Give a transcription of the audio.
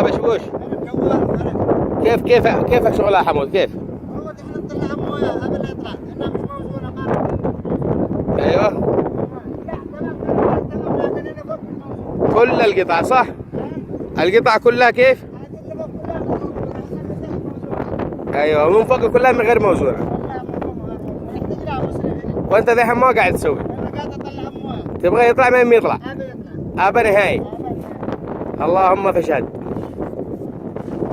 ها بشوش. كيفك شغلها حمود كيف؟ والله احنا نطلع مويه قبل يطلع انها مش موزونه ما. ايوه لكن انا فوق الموزون. كل القطع صح؟ القطع كلها كيف؟ هذه اللي فوق كلها موزونه. ايوه من فوق كلها من غير موزونه. والله موزونه. نحتاج لها مصري. وانت ذحين ما قاعد تسوي؟ انا قاعد اطلع مويه. تبغى يطلع من يطلع؟ هذا يطلع. ابا نهائي. اللهم فشهد.